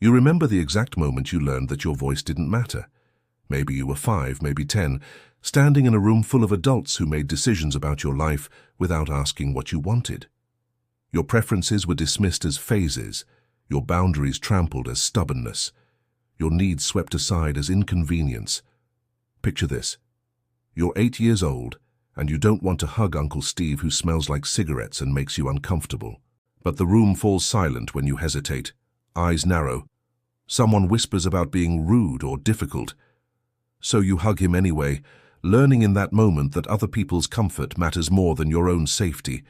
You remember the exact moment you learned that your voice didn't matter. Maybe you were 5, maybe 10, standing in a room full of adults who made decisions about your life without asking what you wanted. Your preferences were dismissed as phases, your boundaries trampled as stubbornness, your needs swept aside as inconvenience. Picture this. You're 8 years old, and you don't want to hug Uncle Steve who smells like cigarettes and makes you uncomfortable. But the room falls silent when you hesitate, eyes narrow. Someone whispers about being rude or difficult. So you hug him anyway, learning in that moment that other people's comfort matters more than your own safety.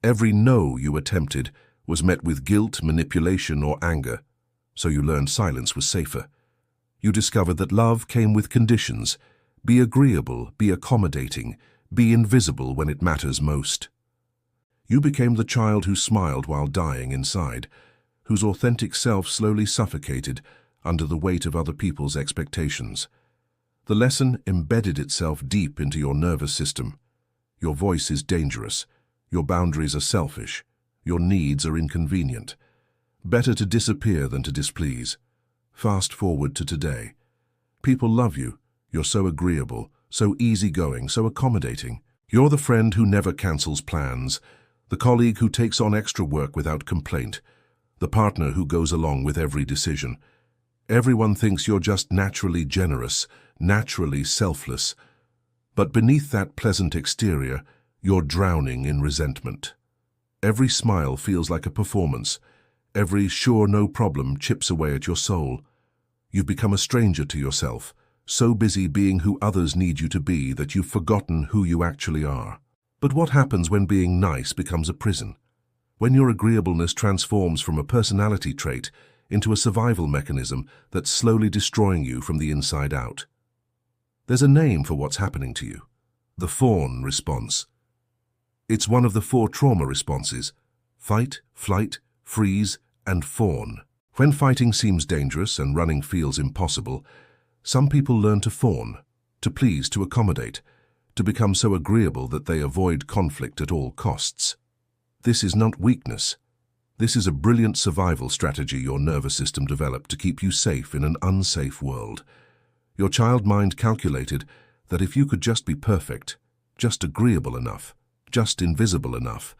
Every no you attempted was met with guilt, manipulation, or anger, so you learned silence was safer. You discovered that love came with conditions. Be agreeable, be accommodating, be invisible when it matters most. You became the child who smiled while dying inside, whose authentic self slowly suffocated under the weight of other people's expectations. The lesson embedded itself deep into your nervous system. Your voice is dangerous. Your boundaries are selfish. Your needs are inconvenient. Better to disappear than to displease. Fast forward to today. People love you. You're so agreeable, so easygoing, so accommodating. You're the friend who never cancels plans, the colleague who takes on extra work without complaint, the partner who goes along with every decision. Everyone thinks you're just naturally generous, naturally selfless. But beneath that pleasant exterior, you're drowning in resentment. Every smile feels like a performance. Every sure no problem chips away at your soul. You've become a stranger to yourself, so busy being who others need you to be that you've forgotten who you actually are. But what happens when being nice becomes a prison? When your agreeableness transforms from a personality trait into a survival mechanism that's slowly destroying you from the inside out? There's a name for what's happening to you. The fawn response. It's one of the 4 trauma responses: fight, flight, freeze, and fawn. When fighting seems dangerous and running feels impossible, some people learn to fawn, to please, to accommodate, to become so agreeable that they avoid conflict at all costs. This is not weakness. This is a brilliant survival strategy your nervous system developed to keep you safe in an unsafe world. Your child mind calculated that if you could just be perfect, just agreeable enough, just invisible enough,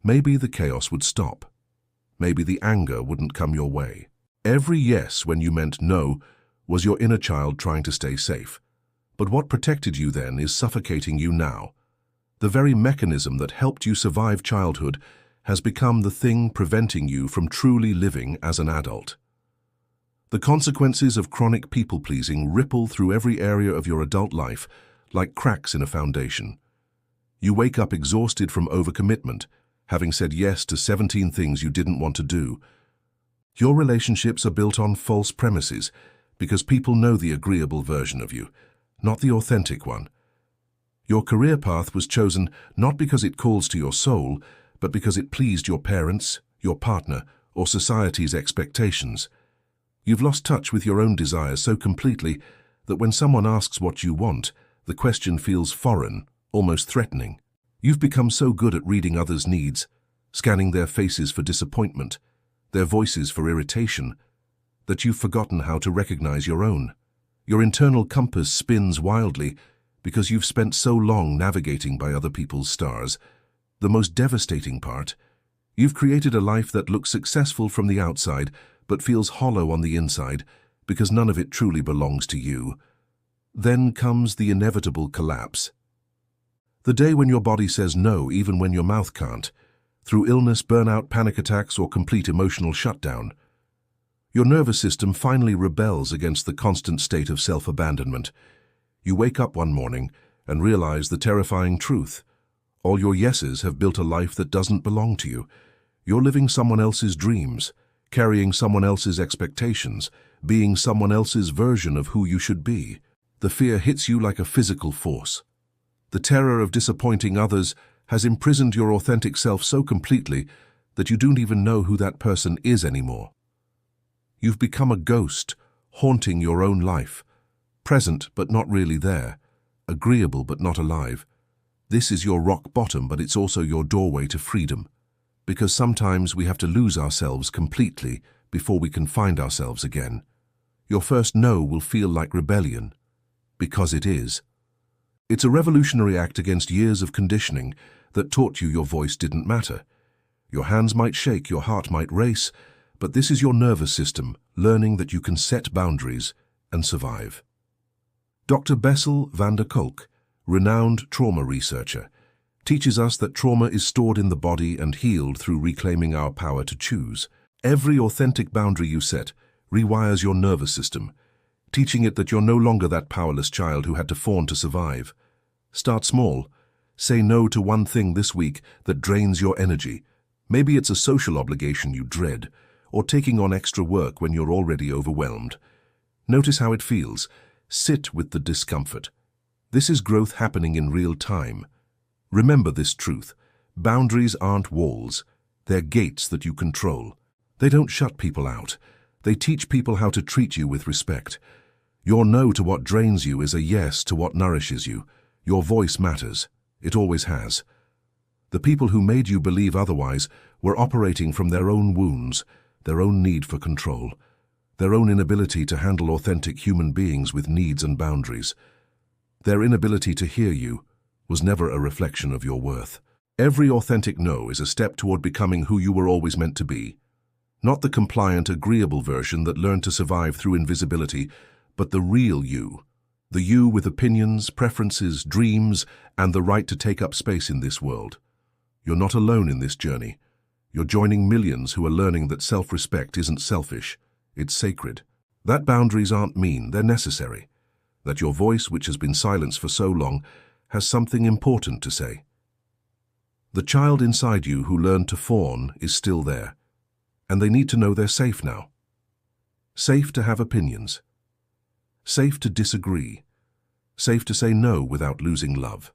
maybe the chaos would stop. Maybe the anger wouldn't come your way. Every yes when you meant no was your inner child trying to stay safe. But what protected you then is suffocating you now. The very mechanism that helped you survive childhood has become the thing preventing you from truly living as an adult. The consequences of chronic people-pleasing ripple through every area of your adult life like cracks in a foundation. You wake up exhausted from overcommitment, having said yes to 17 things you didn't want to do. Your relationships are built on false premises because people know the agreeable version of you, not the authentic one. Your career path was chosen not because it calls to your soul, but because it pleased your parents, your partner, or society's expectations. You've lost touch with your own desires so completely that when someone asks what you want, the question feels foreign, almost threatening. You've become so good at reading others' needs, scanning their faces for disappointment, their voices for irritation, that you've forgotten how to recognize your own. Your internal compass spins wildly because you've spent so long navigating by other people's stars. The most devastating part, you've created a life that looks successful from the outside but feels hollow on the inside because none of it truly belongs to you. Then comes the inevitable collapse. The day when your body says no even when your mouth can't, through illness, burnout, panic attacks, or complete emotional shutdown. Your nervous system finally rebels against the constant state of self-abandonment. You wake up one morning and realize the terrifying truth. All your yeses have built a life that doesn't belong to you. You're living someone else's dreams, carrying someone else's expectations, being someone else's version of who you should be. The fear hits you like a physical force. The terror of disappointing others has imprisoned your authentic self so completely that you don't even know who that person is anymore. You've become a ghost, haunting your own life, present but not really there, agreeable but not alive. This is your rock bottom, but it's also your doorway to freedom. Because sometimes we have to lose ourselves completely before we can find ourselves again. Your first no will feel like rebellion, because it is. It's a revolutionary act against years of conditioning that taught you your voice didn't matter. Your hands might shake, your heart might race, but this is your nervous system learning that you can set boundaries and survive. Dr. Bessel van der Kolk, renowned trauma researcher, teaches us that trauma is stored in the body and healed through reclaiming our power to choose. Every authentic boundary you set rewires your nervous system, teaching it that you're no longer that powerless child who had to fawn to survive. Start small. Say no to one thing this week that drains your energy. Maybe it's a social obligation you dread, or taking on extra work when you're already overwhelmed. Notice how it feels. Sit with the discomfort. This is growth happening in real time. Remember this truth. Boundaries aren't walls. They're gates that you control. They don't shut people out. They teach people how to treat you with respect. Your no to what drains you is a yes to what nourishes you. Your voice matters. It always has. The people who made you believe otherwise were operating from their own wounds, their own need for control, their own inability to handle authentic human beings with needs and boundaries. Their inability to hear you was never a reflection of your worth. Every authentic no is a step toward becoming who you were always meant to be. Not the compliant, agreeable version that learned to survive through invisibility, but the real you. The you with opinions, preferences, dreams, and the right to take up space in this world. You're not alone in this journey. You're joining millions who are learning that self-respect isn't selfish, it's sacred. That boundaries aren't mean, they're necessary. That your voice, which has been silenced for so long, has something important to say. The child inside you who learned to fawn is still there, and they need to know they're safe now. Safe to have opinions. Safe to disagree. Safe to say no without losing love.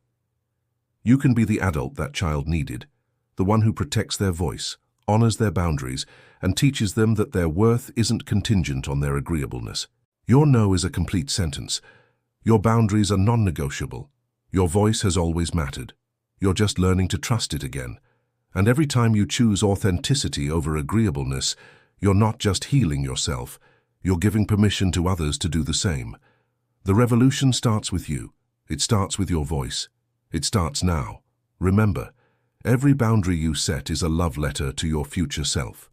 You can be the adult that child needed, the one who protects their voice, honors their boundaries, and teaches them that their worth isn't contingent on their agreeableness. Your no is a complete sentence. Your boundaries are non-negotiable. Your voice has always mattered. You're just learning to trust it again. And every time you choose authenticity over agreeableness, you're not just healing yourself, you're giving permission to others to do the same. The revolution starts with you. It starts with your voice. It starts now. Remember, every boundary you set is a love letter to your future self.